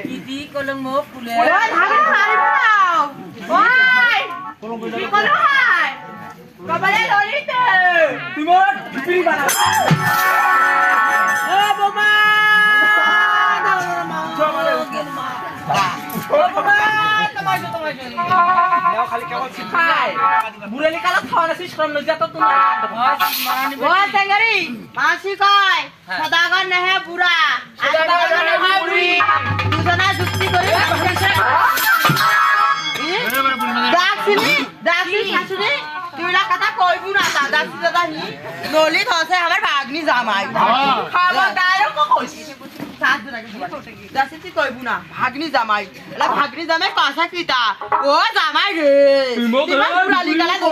Kiti kolong mo pule. Ôi, thằng nó lại đi nào. Ôi, chị con nó hại. Còn bà đây rồi đi từ. Đi mất, đi bà nào. Ô, bố má. Cho bà đây. Ô, bố má. Tama. Nếu khali kewan si khai. Burali kalau thon asi shram log jata tum. Ôi, Tengari, मासी কয় সদাগর নেহে বুড়া সদাগর নেহে বুড়ি দুজনা যুক্তি করে দাসি শাশুড়ি দুইলা কথা কইবু না দাসি দাদা হি নলি ধসে আমার ভাগ্নি জামাই খবরদার কো কইছি দাসি তুই কইবু না ভাগ্নি জামাই এলা ভাগ্নি জামাই কথা কিটা ও জামাই রে তুই বুড়ালি কালা গো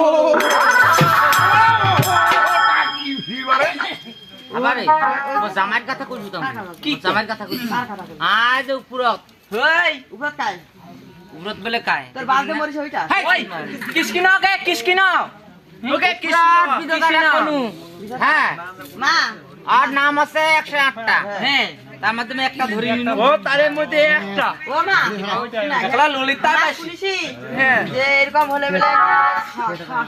আবারে ও জামাইর কথা কইছু তুমি কি জামাইর কথা কইছু আজ উপরত হেই উপরত কাই উপরত বলে কায় তোর বাজে মরিস ওইটা ওই কিসকিনা ওকে কিসকিনা কোনু হ্যাঁ মা আর নাম আছে 108টা হ্যাঁ তার মধ্যে একটা ধরি নিনু ও তারের মধ্যে একটা ও মা একলা ললিতা শুনিছি হ্যাঁ যে এরকম হলে বলে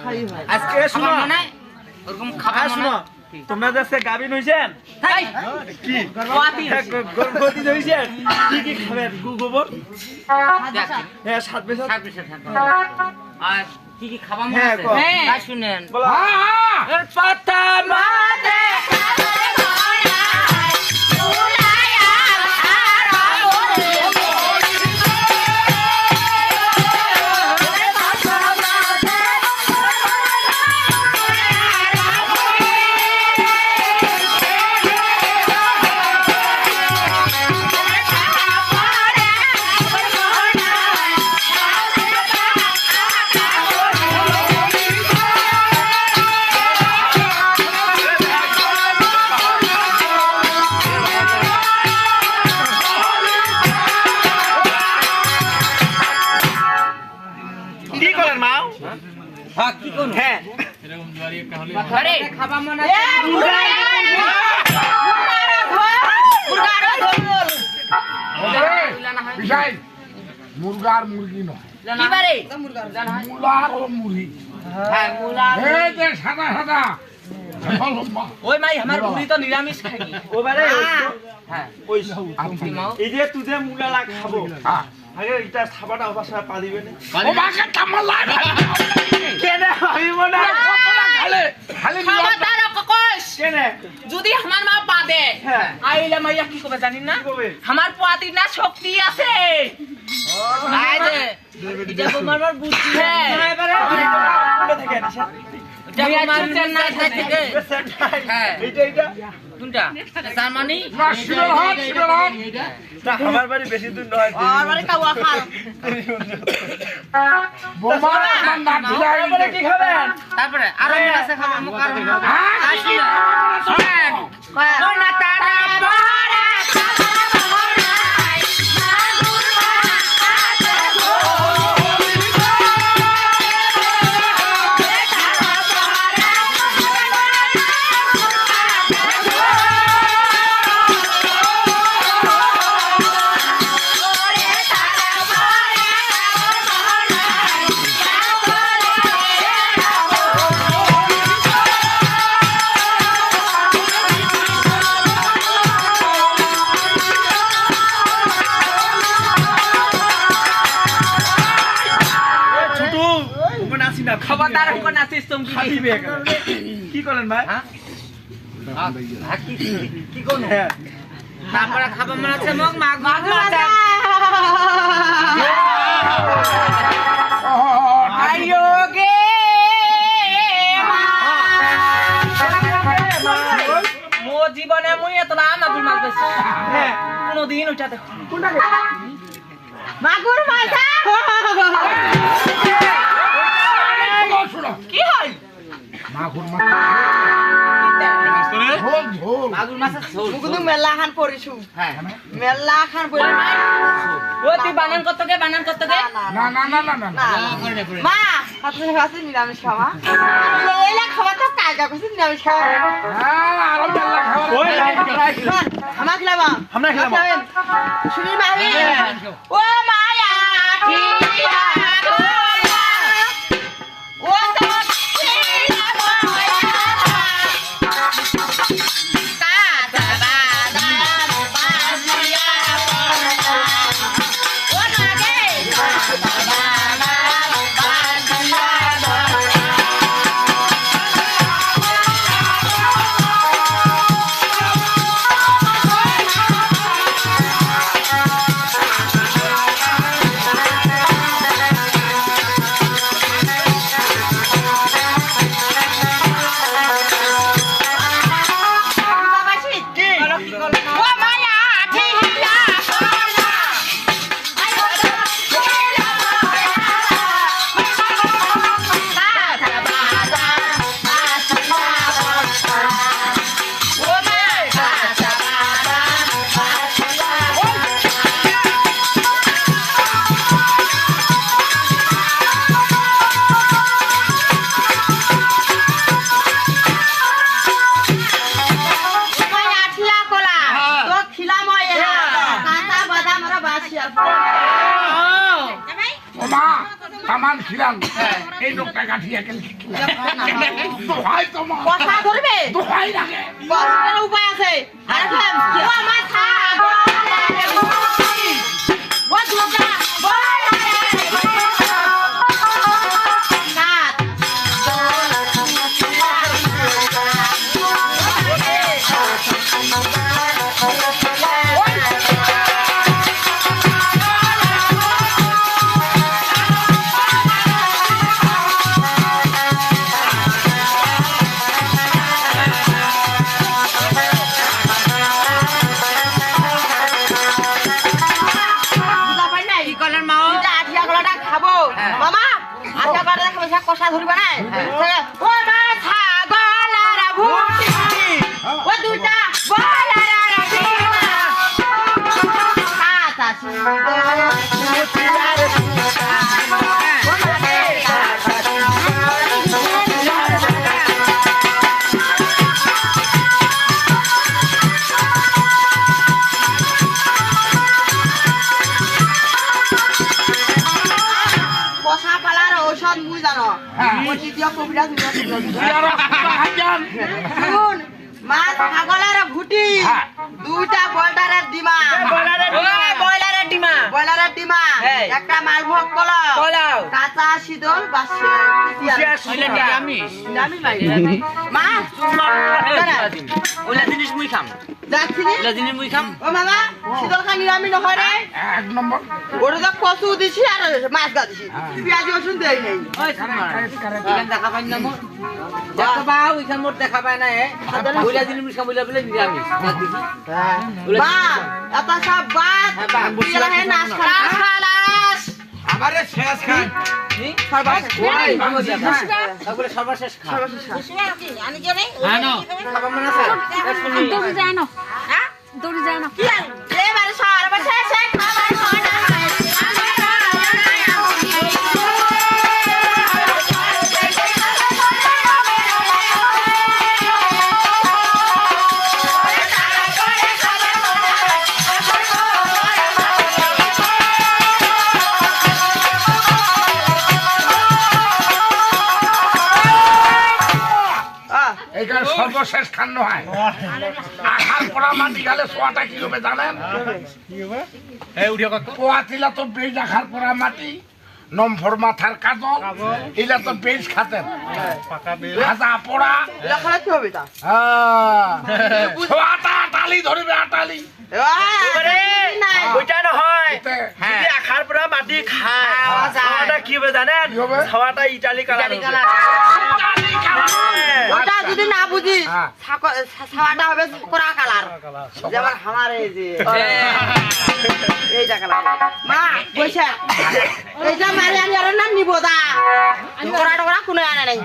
খাই হয় আজকে শুনো মানে ওরকম খাবার শুনো তোমরা যাচ্ছে গাবিন হইছেন তাই কি গর্ভবতী হইছেন কি খাবেন গোবর হ্যাঁ 7 বেশা আর কি খাবার মনে হ্যাঁ, আছে কও। তাই শুনেন এর পাতা মাতে কি করেন মা হ্যাঁ কি কোন হ্যাঁ আরে খাবার মনে এ মুরগা বিশাল মুরগার মুরগি নয় কি বারে মুলার ও মুরগি হ্যাঁ মুলা এই যে সাদা সাদা লম্বা ওই মাই আমার বুড়ি তো নিরামিষ খাই ওবারে হ্যাঁ ওই আপনি মাও এই যে তুই যে মুলা খাবো হ্যাঁ আগে এটা খাবারটা অবশ্য পা দিবে না ও মাকে তামালা কেন হইব না কতটা খালে খালি খবরদার ককস কেন যদি আমার মা পাদে হ্যাঁ আইলে মাইয়া কি কবে জানিন না কি কবে? আমার পোয়াতির না শক্তি আছে আই যে এটা তোমার বুদ্ধি হ্যাঁ এবারে কোনটা থেকে আনিস এটা তোমার না থাকে হ্যাঁ এইটা কোনটা তার মানে আমার বাড়ি বেশি দূর নয় আর মানে কাওয়া খাল বোমা আমার নাম ভিড়াই তারপরে কি খাবেন তারপরে আরো আছে খাবার মুখ আর হ্যাঁ আসি শুনেন ওই না তারা পড়ে খবরদার কোন আছিস তুমি কি করেন ভাই কি কোন হ্যাঁ তারপরে খাবার মনে আছে মুখ মাগ মাগ মাছ আইও গে মো জীবনে মুই এতলা মাগুর মাছ বেশি হ্যাঁ কোনদিন ওটা দেখো মাগুর মাথা শোনো কি হয় মাগুর মাছ ঝোল মাগুর মাছের ঝোল মুখ কিন্তু মেলা খান পড়িছু হ্যাঁ মেলা খান পড়ি নাই ও তুই বানান কত গে বানান কত গে না না না না না না মা আপনি খাচ্ছি নিরামিষ খাওয়া এলা খাওয়া তো কায়দা করছি নিরামিষ খাওয়া আরো মেলা খাওয়া আমরা খেলাবা আমরা খেলাবো। শুনি মাহি ও মায়া ঠিয়া গোয়া ও তো ঠিয়া গোয়া কাটা বাদা বাসিয়া পড়া ও নাগে কাটা বাদা বাসিয়া ও মায়া ঠিয়া গোয়া আই ও তো ঠিয়া গোয়া কাটা বাদা বাসিয়া পড়া ও মায়া কাটা বাদা বাসিয়া মায়া ঠিয়া কোলা তো খিলাময় এরা কাঁচা বাদাম আর বাসিয়া ও মা তামান খিলাম এই লোকটা কাঠিয়া গেল দোহাই তোমার কষা ধরবে দোহাই লাগে কষার উপায় আছে আর ফেম ও আমার ছাগল ও দুটা কষা ধরবে না ও মা ছাগল আর ভুটি ও দুটা বলার আর ডিমা কাঁচা কষা পালার ঔষধ মুই জানো দ্বিতীয় কবিরা শুন মাছ ছাগলের ভুটি দুইটা বয়লারের ডিমা বয়লারের ডিমা বয়লারের ডিমা একটা মালভোগ কলাও কাঁচা শীতল বা নিরামিষ মা ওলা জিনিস মুই খাম যাচ্ছি ওলা জিনিস মুই খাম ও মামা শীতল খা নিরামিষ নহয় রে এক নম্বর ওটা তো কচু দিছি আর মাছ গা দিছি পেঁয়াজ রসুন দেই নাই ওই থামা ইখান দেখা পাই না মোর দেখা পাও ইখান মোর দেখা পায় না ওলা জিনিস খাম ওলা বলে নিরামিষ মা এটা সব বাত বিলা হে নাচ খালাস আমারে শেষ খান সর্বশেষ খা দৌড়ে যায় না দৌড়ে যায় না এবারে সর্বশেষ খাবার সোনা এইখানে সর্বশেষ খান্ন হয় আখার পড়া মাটি গালে সোয়াটা কি হবে জানেন পোয়াতিলা তো বেজ আখার পড়া মাটি নম্বর মাথার কাজল এলা তো বেজ খাতেন ভাজা পোড়া লেখা কি হবে তা সোয়াটা আটালি ধরবে আটালি ওইটা নহয় হ্যাঁ যদি আখার পৰা মাটি খায় খাওয়াটা কি হবে জানেন কি হবে? খাওয়াটা ইটালি কালার ওটা যদি না বুঝি হ্যাঁ। ছাওয়াটা হবে কোরা কালার যেমন আমার এই যে এইটা কালার মা কইছে এইটা মারি আমি আর না নিব দা কোরা টোরা কোনো আনা নাই